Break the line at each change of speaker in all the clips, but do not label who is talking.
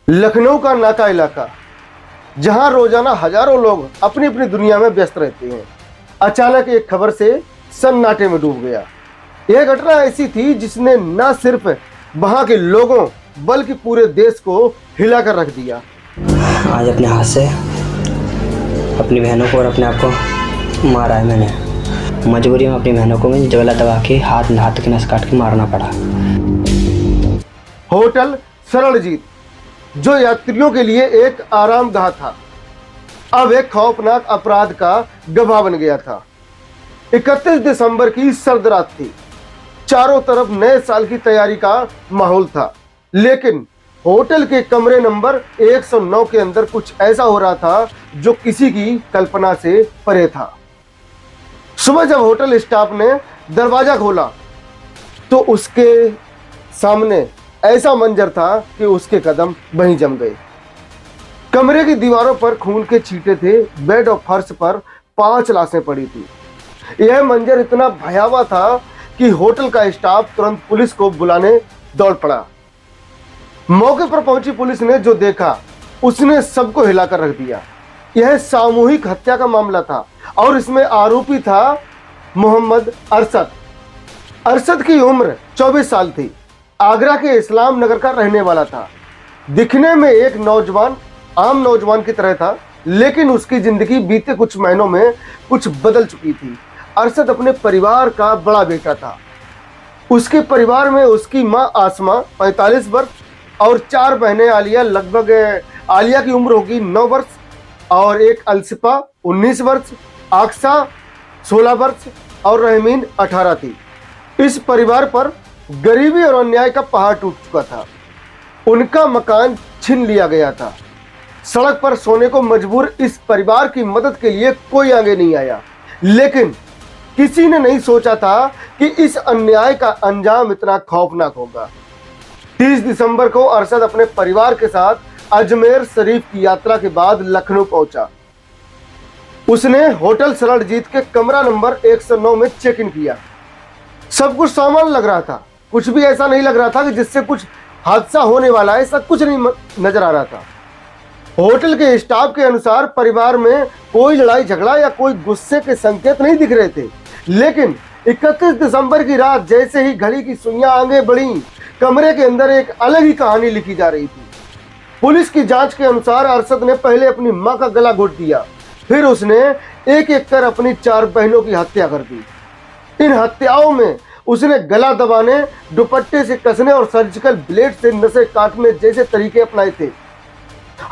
लखनऊ का नाका इलाका, जहां रोजाना हजारों लोग अपनी अपनी दुनिया में व्यस्त रहते हैं, अचानक एक खबर से सन्नाटे में डूब गया। यह घटना ऐसी थी जिसने न सिर्फ वहां के लोगों बल्कि पूरे देश को हिलाकर रख दिया।
आज अपने हाथ से अपनी बहनों को और अपने आप को मारा है मैंने। मजबूरी में अपनी बहनों को मैं जगला दबा के हाथ की नस काट के मारना पड़ा।
होटल सरलजीत, जो यात्रियों के लिए एक आरामगाह था, अब एक खौफनाक अपराध का गवाह बन गया था। 31 दिसंबर की सर्द रात थी। चारों तरफ नए साल की तैयारी का माहौल था, लेकिन होटल के कमरे नंबर 109 के अंदर कुछ ऐसा हो रहा था जो किसी की कल्पना से परे था। सुबह जब होटल स्टाफ ने दरवाजा खोला तो उसके सामने ऐसा मंजर था कि उसके कदम वहीं जम गए। कमरे की दीवारों पर खून के छींटे थे, बेड और फर्श पर 5 लाशें पड़ी थी। यह मंजर इतना भयावह था कि होटल का स्टाफ तुरंत पुलिस को बुलाने दौड़ पड़ा। मौके पर पहुंची पुलिस ने जो देखा उसने सबको हिलाकर रख दिया। यह सामूहिक हत्या का मामला था और इसमें आरोपी था मोहम्मद अरशद। अरशद की उम्र 24 साल थी। आगरा के इस्लाम नगर का रहने वाला था। दिखने में एक नौजवान, आम नौजवान की तरह था, लेकिन उसकी जिंदगी बीते कुछ महीनों में कुछ बदल चुकी थी। अरशद अपने परिवार का बड़ा बेटा था। उसके परिवार में उसकी मां आसमा 45 वर्ष और 4 बहनें। आलिया की उम्र होगी 9 वर्ष और एक अलसिफा 19 वर्ष, आक्सा 16 वर्ष और रहमीन 18 थी। इस परिवार पर गरीबी और अन्याय का पहाड़ टूट चुका था। उनका मकान छीन लिया गया था। सड़क पर सोने को मजबूर इस परिवार की मदद के लिए कोई आगे नहीं आया, लेकिन किसी ने नहीं सोचा था कि इस अन्याय का अंजाम इतना खौफनाक होगा। 30 दिसंबर को अरशद अपने परिवार के साथ अजमेर शरीफ की यात्रा के बाद लखनऊ पहुंचा। उसने होटल सरलजीत के कमरा नंबर 109 में चेक इन किया। सब कुछ सामान्य लग रहा था, कुछ भी ऐसा नहीं लग रहा था कि जिससे कुछ हादसा होने वाला है, ऐसा कुछ नहीं नजर आ रहा था। होटल के स्टाफ के अनुसार परिवार में कोई लड़ाई झगड़ा या कोई गुस्से के संकेत नहीं दिख रहे थे, लेकिन 31 दिसंबर की रात जैसे ही घड़ी की सुइयां आगे बढ़ी, कमरे के अंदर एक अलग ही कहानी लिखी जा रही थी। पुलिस की जांच के अनुसार अरशद ने पहले अपनी मां का गला घोट दिया, फिर उसने एक एक कर अपनी 4 बहनों की हत्या कर दी। इन हत्याओं में उसने गला दबाने, दुपट्टे से कसने और सर्जिकल ब्लेड से नसें काटने जैसे तरीके अपनाए थे।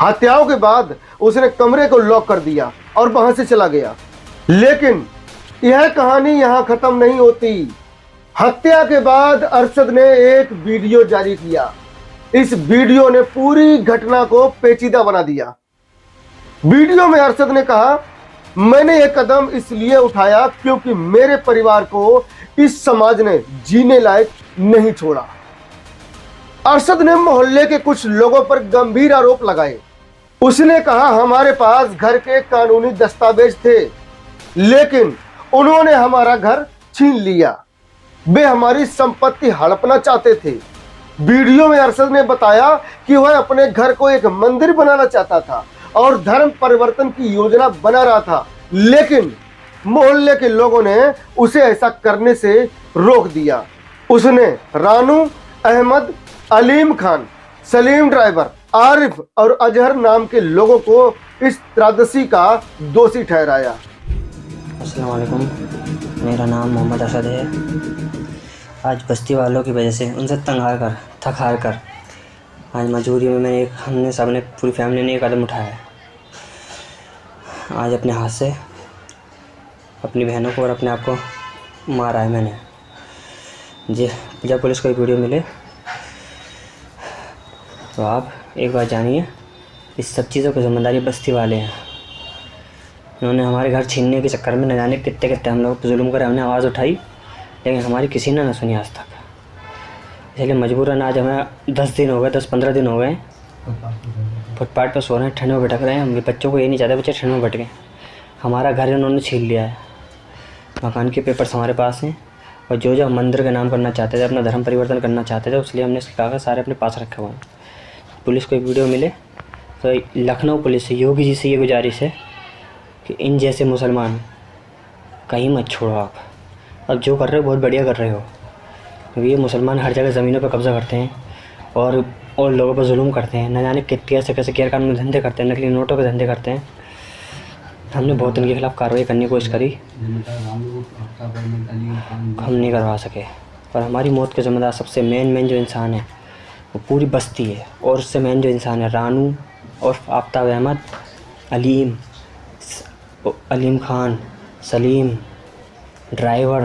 हत्याओं के बाद उसने कमरे को लॉक कर दिया और वहां से चला गया। लेकिन यह कहानी यहां खत्म नहीं होती। हत्या के बाद अरशद ने एक वीडियो जारी किया। इस वीडियो ने पूरी घटना को पेचीदा बना दिया। वीडियो में अरशद ने कहा, मैंने यह कदम इसलिए उठाया क्योंकि मेरे परिवार को इस समाज ने जीने लायक नहीं छोड़ा। अरशद ने मोहल्ले के कुछ लोगों पर गंभीर आरोप लगाए। उसने कहा, हमारे पास घर के कानूनी दस्तावेज थे, लेकिन उन्होंने हमारा घर छीन लिया। वे हमारी संपत्ति हड़पना चाहते थे। वीडियो में अरशद ने बताया कि वह अपने घर को एक मंदिर बनाना चाहता था और धर्म परिवर्तन की योजना बना रहा था, लेकिन मोहल्ले के लोगों ने उसे ऐसा करने से रोक दिया। उसने रानू, अहमद, अलीम खान, सलीम ड्राइवर, आरिफ और अजहर नाम के लोगों को इस त्रासदी का दोषी ठहराया।
अस्सलाम वालेकुम, मेरा नाम मोहम्मद अरशद है। आज बस्ती वालों की वजह से उनसे थक हार कर आज मजबूरी में हमने सबने पूरी फैमिली ने एक कदम उठाया है। आज अपने हाथ से अपनी बहनों को और अपने आप को मारा है मैंने। जी, जब पुलिस को एक वीडियो मिले तो आप एक बात जानिए, इस सब चीज़ों की जिम्मेदारी बस्ती वाले हैं। उन्होंने हमारे घर छीनने के चक्कर में न जाने कितने कितने हम लोग जुल्म कर हमने आवाज़ उठाई, लेकिन हमारी किसी ने न सुनी आज तक। इसलिए मजबूरन आज हमें 10-15 दिन हो गए फुटपाथ पर सो रहे हैं, ठंड में भटक रहे हैं। हम बच्चों को ये नहीं चाहते बच्चे ठंड में भटकें। हमारा घर इन्होंने छीन लिया है। मकान के पेपर्स हमारे पास हैं और जो हम मंदिर का नाम करना चाहते थे, अपना धर्म परिवर्तन करना चाहते थे, इसलिए हमने इसके कागज़ सारे अपने पास रखे हुए हैं। पुलिस को वीडियो मिले तो लखनऊ पुलिस से योगी जी से ये गुजारिश है कि इन जैसे मुसलमान कहीं मत छोड़ो आप। अब जो कर रहे हो बहुत बढ़िया कर रहे हो, क्योंकि ये मुसलमान हर जगह ज़मीनों पर कब्ज़ा करते हैं और लोगों पर जुल्म करते हैं, न जाने कैसे कैसे गैर कानूनी धंधे करते हैं, नकली नोटों के धंधे करते हैं। हमने बहुत उनके खिलाफ़ कार्रवाई करने की कोशिश करी, हम नहीं करवा सके। और हमारी मौत के ज़िम्मेदार सबसे मेन जो इंसान है वो पूरी बस्ती है, और उससे मेन जो इंसान है रानू और आफ्ताब अहमद, अलीम खान, सलीम, ड्राइवर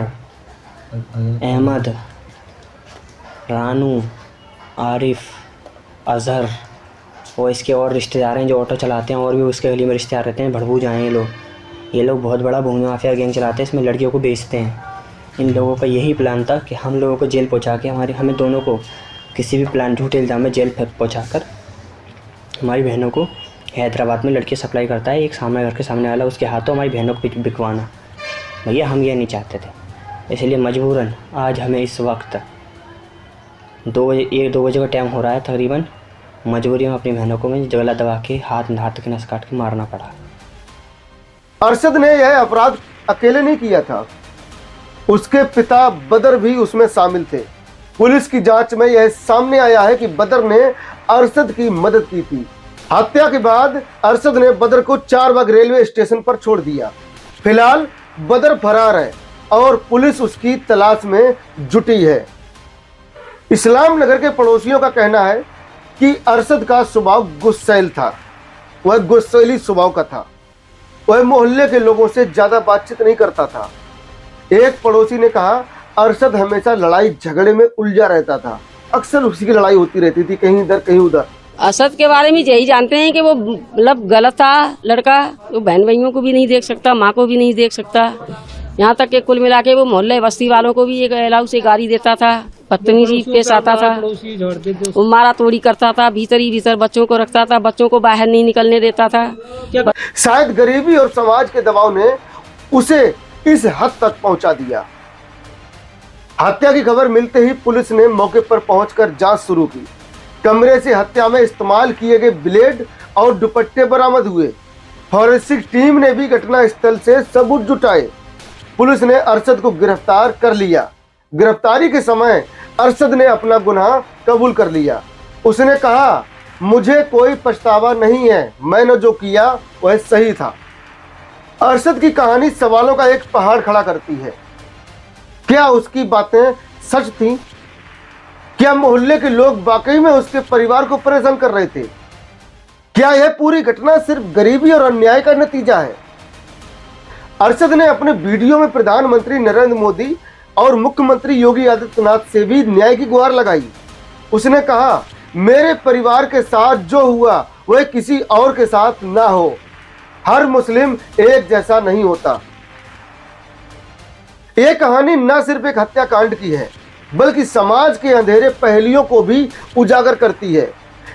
अहमद, रानू, आरिफ, अज़हर और इसके और रिश्तेदार हैं जो ऑटो चलाते हैं, और भी उसके गली में रिश्तेदार रहते हैं। भड़बूज आए हैं ये लोग बहुत बड़ा भूमि माफिया गैंग चलाते हैं, इसमें लड़कियों को बेचते हैं। इन लोगों का यही प्लान था कि हम लोगों को जेल पहुंचा के हमें दोनों को किसी भी प्लान झूठे इल्ज़ाम में जेल पहुंचा कर हमारी बहनों को हैदराबाद में लड़की सप्लाई करता है एक सामने घर के सामने वाला, उसके हाथों हमारी बहनों को बिकवाना। भैया हम ये नहीं चाहते थे, इसलिए मजबूरन आज हमें इस वक्त 2 बजे का टाइम हो रहा है तकरीबन, मजबूरी में अपनी बहनों को मैं गला दबा के हाथ तक नस काट के मारना पड़ा।
अरशद ने यह अपराध अकेले नहीं किया था, उसके पिता बदर भी उसमें शामिल थे। पुलिस की जांच में यह सामने आया है कि बदर ने अरशद की मदद की थी। हत्या के बाद अरशद ने बदर को 4 बाग रेलवे स्टेशन पर छोड़ दिया। फिलहाल बदर फरार है और पुलिस उसकी तलाश में जुटी है। इस्लाम नगर के पड़ोसियों का कहना है कि अरशद का स्वभाव गुस्सैल था, वह गुस्सैली स्वभाव का था। वह मोहल्ले के लोगों से ज्यादा बातचीत नहीं करता था। एक पड़ोसी ने कहा अरशद हमेशा लड़ाई झगड़े में उलझा रहता था, अक्सर उसी की लड़ाई होती रहती थी, कहीं इधर कहीं उधर।
असद के बारे में यही जानते हैं कि वो मतलब गलत था लड़का, वो बहन भाइयों को भी नहीं देख सकता, माँ को भी नहीं देख सकता, यहाँ तक कि कुल मिला के वो मोहल्ले बस्ती वालों को भी एक अलाउ से गाली देता था, बदतमीजी पेश आता था, वो मारा तोड़ी करता था, भीतर बच्चों को रखता था, बच्चों को बाहर नहीं निकलने देता था।
शायद गरीबी और समाज के दबाव ने उसे इस हद तक पहुंचा दिया। हत्या की खबर मिलते ही पुलिस ने मौके पर पहुंचकर जांच शुरू की। कमरे से हत्या में इस्तेमाल किए गए ब्लेड और दुपट्टे बरामद हुए। फॉरेंसिक टीम ने भी घटना स्थल से सबूत जुटाए। पुलिस ने अरशद को गिरफ्तार कर लिया। गिरफ्तारी के समय अरशद ने अपना गुनाह कबूल कर लिया। उसने कहा, मुझे कोई पछतावा नहीं है, मैंने जो किया वह सही था। अरशद की कहानी सवालों का एक पहाड़ खड़ा करती है। क्या उसकी बातें सच थीं? क्या मोहल्ले के लोग वाकई में उसके परिवार को परेशान कर रहे थे? क्या यह पूरी घटना सिर्फ गरीबी और अन्याय का नतीजा है? अरशद ने अपने वीडियो में प्रधानमंत्री नरेंद्र मोदी और मुख्यमंत्री योगी आदित्यनाथ से भी न्याय की गुहार लगाई। उसने कहा, मेरे परिवार के साथ जो हुआ वह किसी और के साथ ना हो। हर मुस्लिम एक जैसा नहीं होता। यह कहानी न सिर्फ एक हत्याकांड की है, बल्कि समाज के अंधेरे पहलुओं को भी उजागर करती है।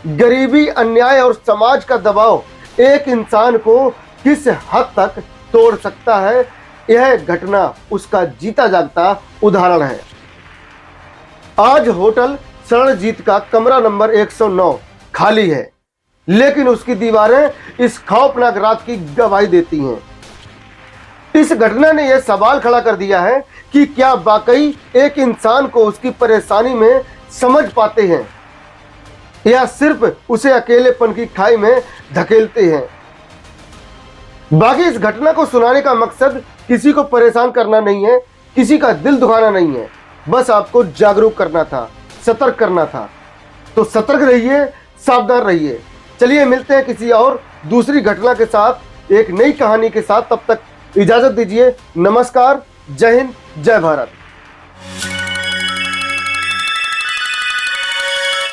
गरीबी, अन्याय और समाज का दबाव एक इंसान को किस हद तक तोड़ सकता है, यह घटना उसका जीता जागता उदाहरण है। आज होटल शरणजीत का कमरा नंबर 109 खाली है, लेकिन उसकी दीवारें इस खौफनाक रात की गवाही देती हैं। इस घटना ने यह सवाल खड़ा कर दिया है कि क्या वाकई एक इंसान को उसकी परेशानी में समझ पाते हैं, या सिर्फ उसे अकेलेपन की खाई में धकेलते हैं। बाकी इस घटना को सुनाने का मकसद किसी को परेशान करना नहीं है, किसी का दिल दुखाना नहीं है, बस आपको जागरूक करना था, सतर्क करना था। तो सतर्क रहिए, सावधान रहिए। चलिए मिलते हैं किसी और दूसरी घटना के साथ, एक नई कहानी के साथ। तब तक इजाजत दीजिए। नमस्कार, जय हिंद, जय भारत।